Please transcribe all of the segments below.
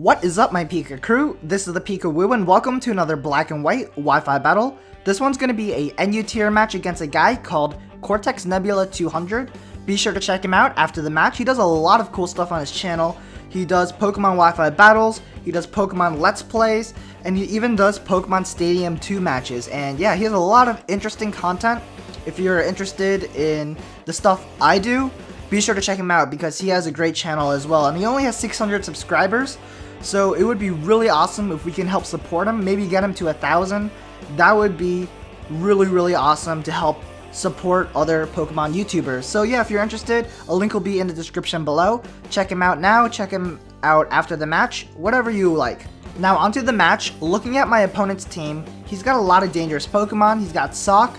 What is up, my Pika crew? This is the ThePikaWu and welcome to another black and white Wi-Fi battle. This one's going to be a NU tier match against a guy called Cortex Nebula 200. Be sure to check him out after the match. He does a lot of cool stuff on his channel. He does Pokemon Wi-Fi battles, he does Pokemon Let's Plays, and he even does Pokemon Stadium 2 matches. And yeah, he has a lot of interesting content. If you're interested in the stuff I do, be sure to check him out because he has a great channel as well. And he only has 600 subscribers. So it would be really awesome if we can help support him, maybe get him to 1,000. That would be really awesome to help support other Pokemon YouTubers. So yeah, if you're interested, a link will be in the description below. Check him out now, check him out after the match, whatever you like. Now onto the match. Looking at my opponent's team, he's got a lot of dangerous Pokemon. He's got Sock,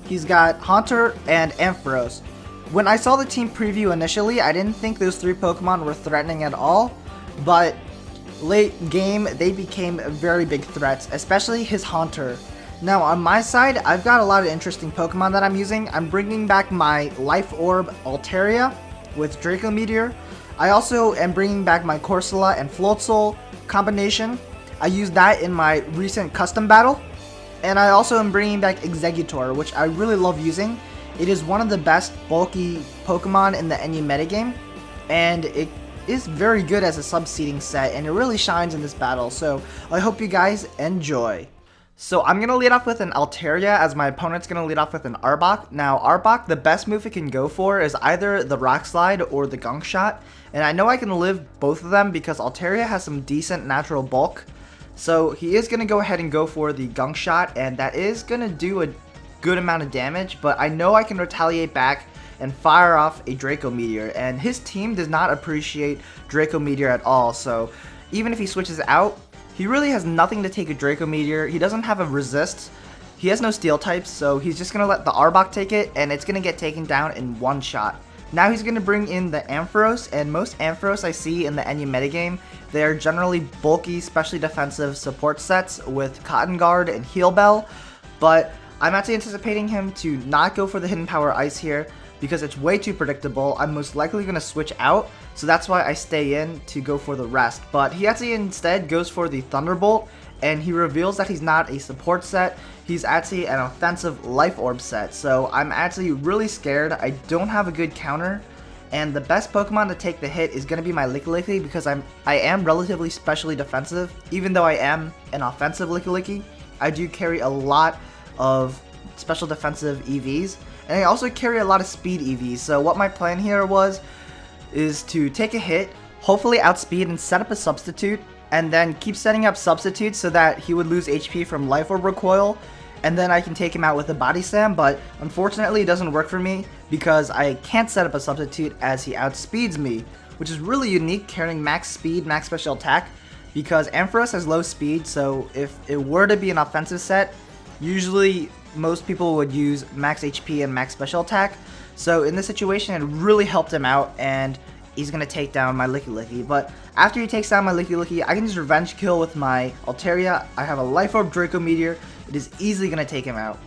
he's got Haunter, and Ampharos. When I saw the team preview initially, I didn't think those three Pokemon were threatening at all, but late game, they became very big threats, especially his Haunter. Now on my side, I've got a lot of interesting Pokemon that I'm using. I'm bringing back my Life Orb Altaria with Draco Meteor. I also am bringing back my Corsola and Floatzel combination. I used that in my recent custom battle. And I also am bringing back Exeggutor, which I really love using. It is one of the best bulky Pokemon in the NU metagame, and it is very good as a sub-seeding set, and it really shines in this battle, so I hope you guys enjoy. So I'm going to lead off with an Altaria, as my opponent's going to lead off with an Arbok. Now Arbok, the best move it can go for is either the Rock Slide or the Gunk Shot, and I know I can live both of them because Altaria has some decent natural bulk. So he is going to go ahead and go for the Gunk Shot, and that is going to do a good amount of damage, but I know I can retaliate back and fire off a Draco Meteor, and his team does not appreciate Draco Meteor at all, so even if he switches out, he really has nothing to take a Draco Meteor. He doesn't have a resist, he has no steel types, so he's just going to let the Arbok take it, and it's going to get taken down in one shot. Now he's going to bring in the Ampharos, and most Ampharos I see in the NU metagame, they are generally bulky, specially defensive support sets with Cotton Guard and Heal Bell, but I'm actually anticipating him to not go for the Hidden Power Ice here because it's way too predictable. I'm most likely going to switch out, so that's why I stay in to go for the rest. But he actually instead goes for the Thunderbolt, and he reveals that he's not a support set, he's actually an offensive Life Orb set. So I'm actually really scared. I don't have a good counter, and the best Pokemon to take the hit is going to be my Lickilicky because I am relatively specially defensive. Even though I am an offensive Lickilicky, I do carry a lot of special defensive EVs, and I also carry a lot of speed EVs. So what my plan here is to take a hit, hopefully outspeed and set up a substitute, and then keep setting up substitutes so that he would lose HP from Life Orb Recoil, and then I can take him out with a Body Slam. But unfortunately it doesn't work for me because I can't set up a substitute as he outspeeds me, which is really unique, carrying max speed, max special attack, because Ampharos has low speed. So if it were to be an offensive set, usually most people would use max HP and max special attack. So in this situation it really helped him out, and he's going to take down my Lickilicky. But after he takes down my Lickilicky, I can just revenge kill with my Altaria. I have a Life Orb Draco Meteor. It is easily going to take him out.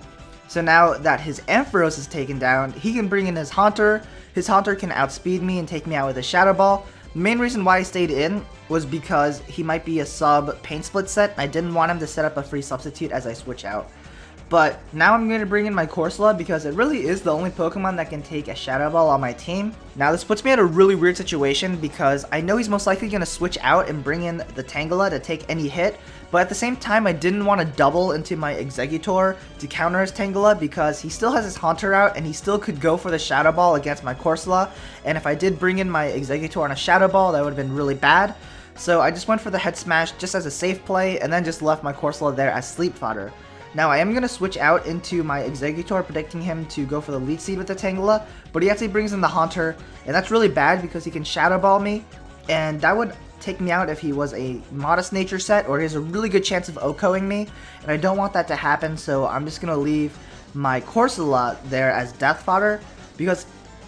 So now that his Ampharos is taken down, he can bring in his Haunter. His Haunter can outspeed me and take me out with a Shadow Ball. The main reason why I stayed in was because he might be a sub Paint Split set. I didn't want him to set up a free substitute as I switch out. But now I'm going to bring in my Corsola because it really is the only Pokemon that can take a Shadow Ball on my team. Now this puts me in a really weird situation because I know he's most likely going to switch out and bring in the Tangela to take any hit. But at the same time, I didn't want to double into my Exeggutor to counter his Tangela because he still has his Haunter out and he still could go for the Shadow Ball against my Corsola. And if I did bring in my Exeggutor on a Shadow Ball, that would have been really bad. So I just went for the Head Smash just as a safe play and then just left my Corsola there as sleep fodder. Now I am going to switch out into my Exeggutor, predicting him to go for the Leech Seed with the Tangela, but he actually brings in the Haunter, and that's really bad because he can Shadow Ball me, and that would take me out if he was a Modest Nature set, or he has a really good chance of OHKOing me, and I don't want that to happen, so I'm just going to leave my Corsola there as death fodder, because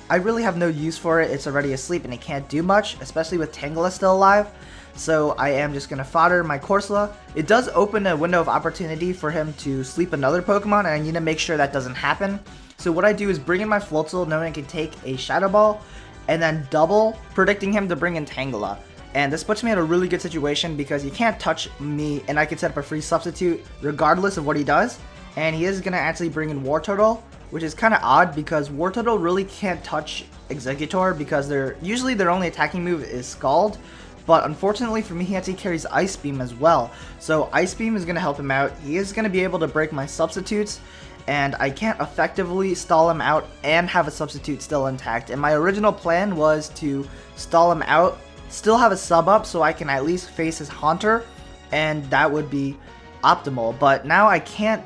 I really have no use for it. It's already asleep and it can't do much, especially with Tangela still alive. So I am just going to fodder my Corsola. It does open a window of opportunity for him to sleep another Pokemon, and I need to make sure that doesn't happen. So what I do is bring in my Floatzel knowing I can take a Shadow Ball, and then double, predicting him to bring in Tangela. And this puts me in a really good situation because he can't touch me and I can set up a free substitute regardless of what he does. And he is going to actually bring in War Turtle, which is kind of odd because War Turtle really can't touch Exeggutor because usually their only attacking move is Scald. But unfortunately for me, he actually carries Ice Beam as well. So Ice Beam is going to help him out. He is going to be able to break my substitutes, and I can't effectively stall him out and have a substitute still intact. And my original plan was to stall him out, still have a sub up so I can at least face his Haunter, and that would be optimal. But now I can't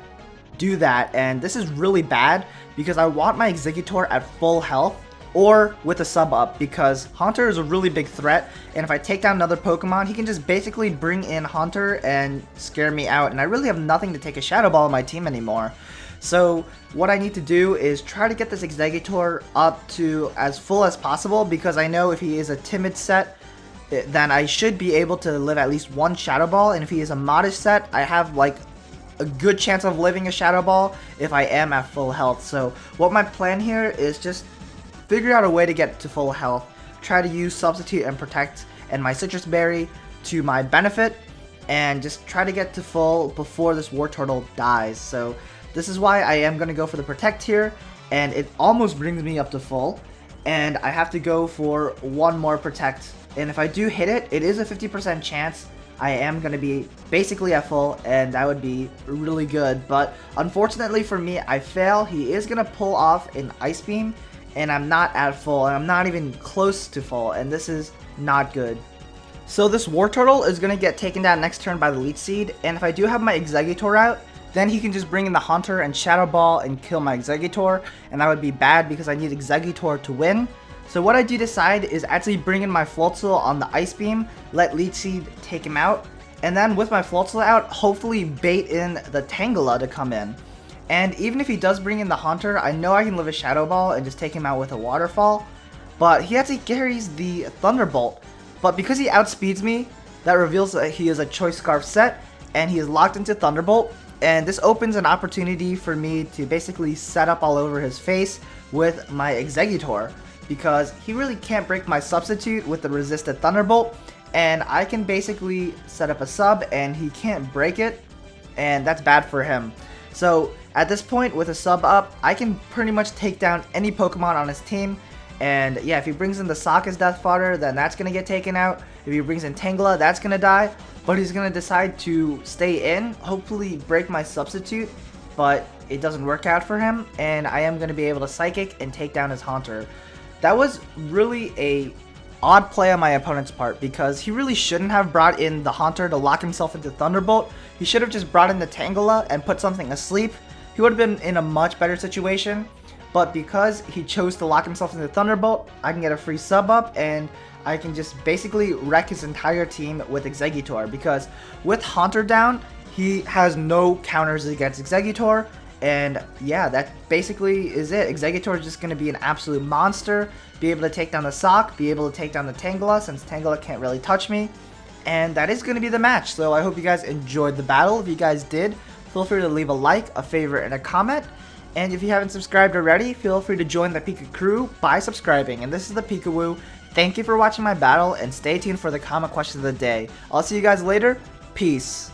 do that, and this is really bad because I want my Exeggutor at full health or with a sub up, because Haunter is a really big threat, and if I take down another Pokemon, he can just basically bring in Haunter and scare me out, and I really have nothing to take a Shadow Ball on my team anymore. So what I need to do is try to get this Exeggutor up to as full as possible, because I know if he is a timid set, then I should be able to live at least one Shadow Ball, and if he is a modest set, I have like a good chance of living a Shadow Ball if I am at full health. So what my plan here is just figure out a way to get to full health, try to use Substitute and Protect and my Citrus Berry to my benefit, and just try to get to full before this War Turtle dies. So this is why I am going to go for the Protect here, and it almost brings me up to full, and I have to go for one more Protect, and if I do hit it, it is a 50% chance I am going to be basically at full, and that would be really good. But unfortunately for me, I fail. He is going to pull off an Ice Beam, and I'm not at full, and I'm not even close to full, and this is not good. So this War Turtle is going to get taken down next turn by the Leech Seed, and if I do have my Exeggutor out, then he can just bring in the Haunter and Shadow Ball and kill my Exeggutor, and that would be bad because I need Exeggutor to win. So what I do decide is actually bring in my Floatzel on the Ice Beam, let Leech Seed take him out, and then with my Floatzel out, hopefully bait in the Tangela to come in. And even if he does bring in the Haunter, I know I can live a Shadow Ball and just take him out with a Waterfall. But he actually carries the Thunderbolt. But because he outspeeds me, that reveals that he is a Choice Scarf set, and he is locked into Thunderbolt. And this opens an opportunity for me to basically set up all over his face with my Exeggutor, because he really can't break my substitute with the resisted Thunderbolt, and I can basically set up a sub and he can't break it, and that's bad for him. So at this point, with a sub up, I can pretty much take down any Pokemon on his team. And yeah, if he brings in the Sokka's Death Fodder, then that's going to get taken out. If he brings in Tangela, that's going to die. But he's going to decide to stay in, hopefully break my substitute. But it doesn't work out for him, and I am going to be able to Psychic and take down his Haunter. That was really a odd play on my opponent's part, because he really shouldn't have brought in the Haunter to lock himself into Thunderbolt. He should have just brought in the Tangela and put something asleep. He would have been in a much better situation, but because he chose to lock himself into Thunderbolt, I can get a free sub up, and I can just basically wreck his entire team with Exeggutor, because with Haunter down, he has no counters against Exeggutor. And yeah, that basically is it. Exeggutor is just going to be an absolute monster, be able to take down the Sock, be able to take down the Tangela, since Tangela can't really touch me. And that is going to be the match. So I hope you guys enjoyed the battle. If you guys did, feel free to leave a like, a favorite, and a comment. And if you haven't subscribed already, feel free to join the Pika crew by subscribing. And this is ThePikaWu. Thank you for watching my battle, and stay tuned for the comment question of the day. I'll see you guys later. Peace.